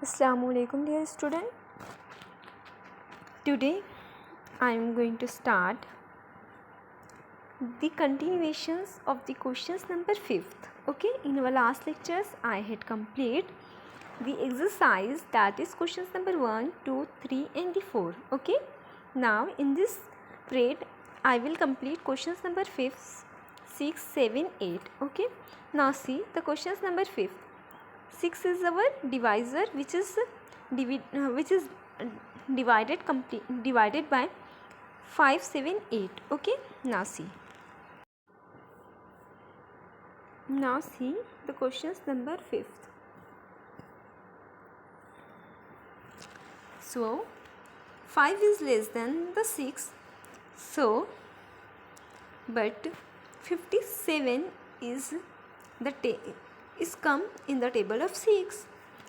Assalamualaikum dear student. Today I am going to start the continuations of the questions number 5th. Okay, in our last lectures I had complete the exercise, that is questions number 1, 2, 3 and the 4. Okay, now in this period I will complete questions number 5, 6, 7, 8. Okay, now see the questions number 5. 6 is our divisor which is divided by 5, 7, 8. Okay, now see the questions number 5. So 5 is less than the 6, so but 57 is is come in the table of 6.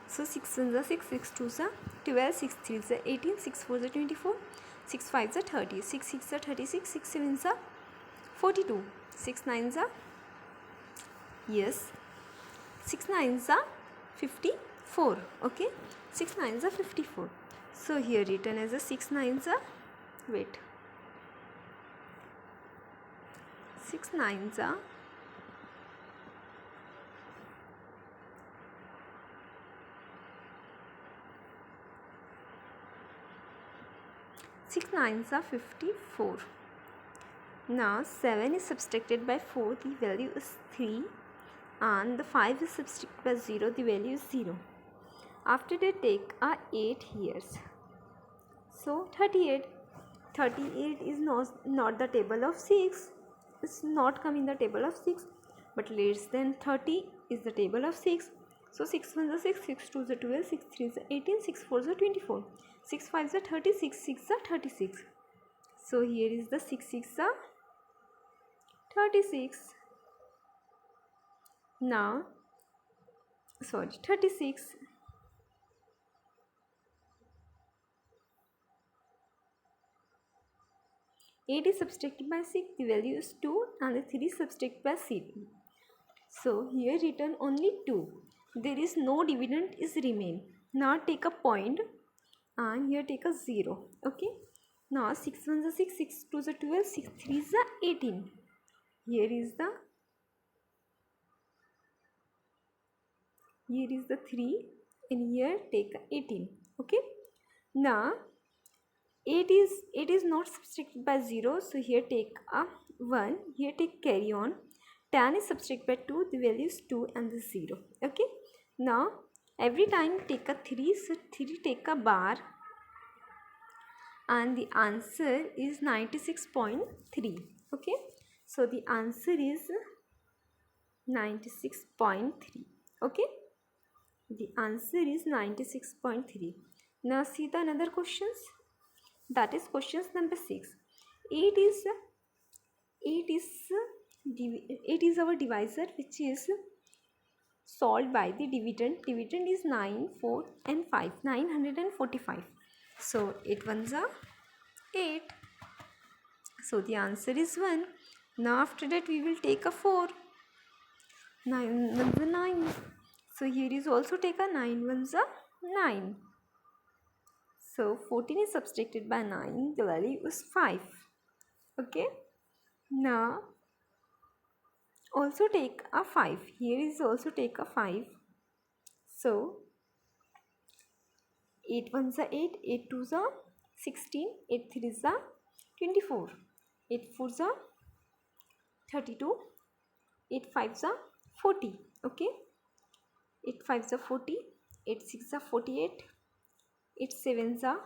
So 6 1 is 6, 6 2 is 12, 6 3 is 18, 6 4 is 24, 6 5 is 30, 6 6 is 36, 6 7 is 42, 6 9 is 6 9 is 54. Okay, 6 9 is 54. So here written as a 6 9 is 6 9 is 6 9s are 54. Now 7 is subtracted by 4, the value is 3, and the 5 is subtracted by 0, the value is 0. After that take 8 here. So 38 is not the table of 6. It's not come in the table of 6, but less than 30 is the table of 6. So 6 1 is 6, 6 2 is 12, 6 3 is 18, 6 4 is 24, 6 5 is 36, 6 is 36. So here is the 6 6 is 36. Now 36. Eight is subtracted by 6, the value is 2, and the 3 is subtracted by 7. So here written only 2. There is no dividend is remain. Now take a point and here take a 0. Okay, now 6 1 is 6, 6 2 is 12, 6 3 is 18. Here is the 3, and here take 18. Okay, now 8 is not subtracted by 0, so here take a 1, here take carry on. 10 is subtracted by 2, the value is 2 and the 0. Okay, now every time take a 3, so 3 take a bar, and the answer is 96.3. Okay, so the answer is 96.3. Okay, the answer is 96.3. Now see the another questions, that is questions number 6. 8 is our divisor which is solved by the dividend. Dividend is 9, 4 and 5, 945. So 8 ones are 8. So the answer is 1. Now after that we will take a 4. 9 ones are 9. So here is also take a 9 ones are 9. So 14 is subtracted by 9, the value is 5. Okay, now also take a 5. Here is also take a 5. So 8 ones are 8, 8 twos are 16, 8 threes are 24, 8 fours are 32, 8 fives are 40. Okay, 8 fives are 40, 8 sixes are 48, 8 sevens are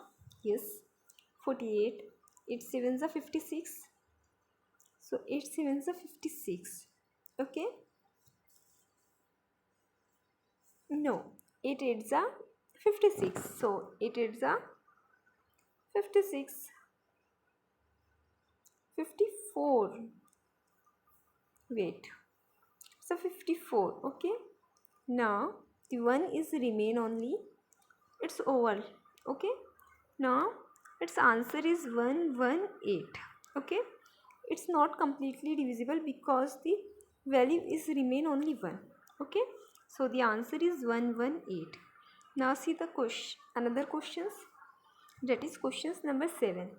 48, 8 sevens are 56. So 8 sevens are 56. Okay, no, 8 eights are 56. So 8 eights are 56. 54. Wait, so 54. Okay, now the 1 is remain only, it's oval. Okay, now its answer is 118. Okay, it's not completely divisible because the value is remain only 1. Okay, so the answer is 118. Now see the question, another questions, that is questions number 7.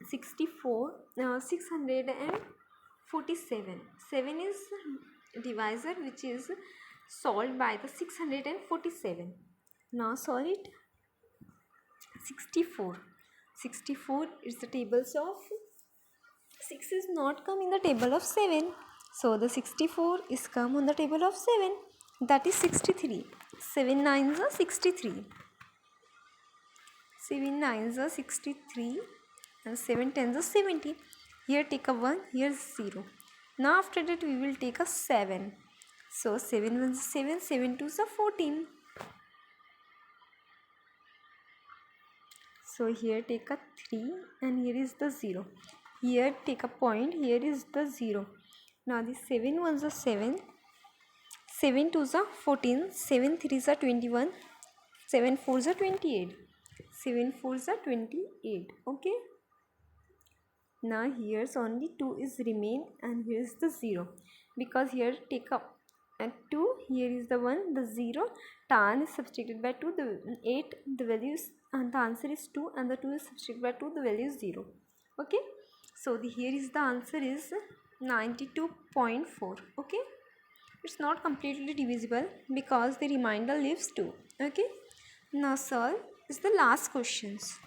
647. 7 is divisor which is solved by the 647. Now solve it. 64. 64 is the tables of 6 is not come in the table of 7. So the 64 is come on the table of 7. That is 63. 7 nines are 63. 7 nines are 63 and 7 tens are 70. Here take a 1, here 0. Now after that we will take a 7. So 7 ones are 7, 7 twos are 14. So here take a 3 and here is the 0. Here take a point, here is the 0. Now the 7 ones are 7, 7 twos are 14, 7 threes are 21, 7 fours are 28. 7 fours are 28. Okay. Now here's only 2 is remain and here is the 0. Because here take up 2, here is the 1, the 0, tan is subtracted by 2, the 8, the value is, and the answer is 2 and the 2 is subtracted by 2, the value is 0. Okay. So here is the answer is 92.4. Okay. It's not completely divisible because the remainder leaves 2. Okay. Now solve is the last questions.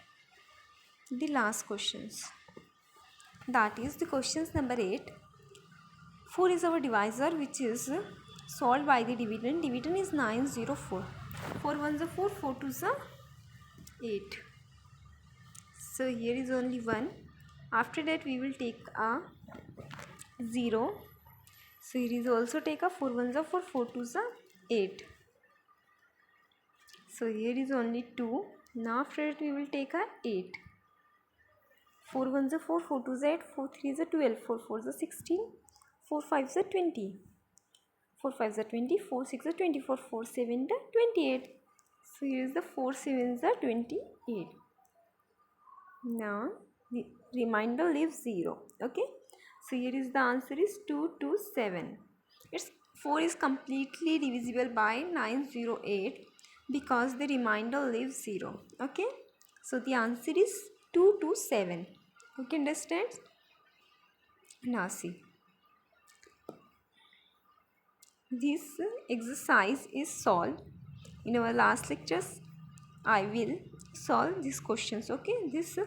The last questions. That is the questions number 8. 4 is our divisor which is solved by the dividend. Dividend is 904. 4 ones are 4, 4 twos are 8. So here is only 1. After that we will take a 0. So here is also take a 4 ones are 4, 4 twos are 8. So here is only 2. Now after that we will take a 8. 4 ones are 4, 4 twos are 8, 4 threes are 12, 4 fours are 16, 4 fives are 20. 4 5s are 20, 4 6 are 24, 4 7 are 28. So here is the 4 7s are 28. Now the remainder leaves 0. Okay. So here is the answer is 227. Its 4 is completely divisible by 908 because the remainder leaves 0. Okay. So the answer is 227. Okay, understand? Now see. This exercise is solved in our last lectures. I will solve these questions. Okay, this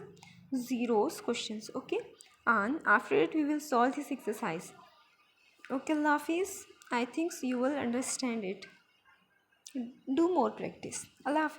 zeros questions. Okay, and after it we will solve this exercise. Okay, Allah Hafiz. I think you will understand it. Do more practice. Allah Hafiz.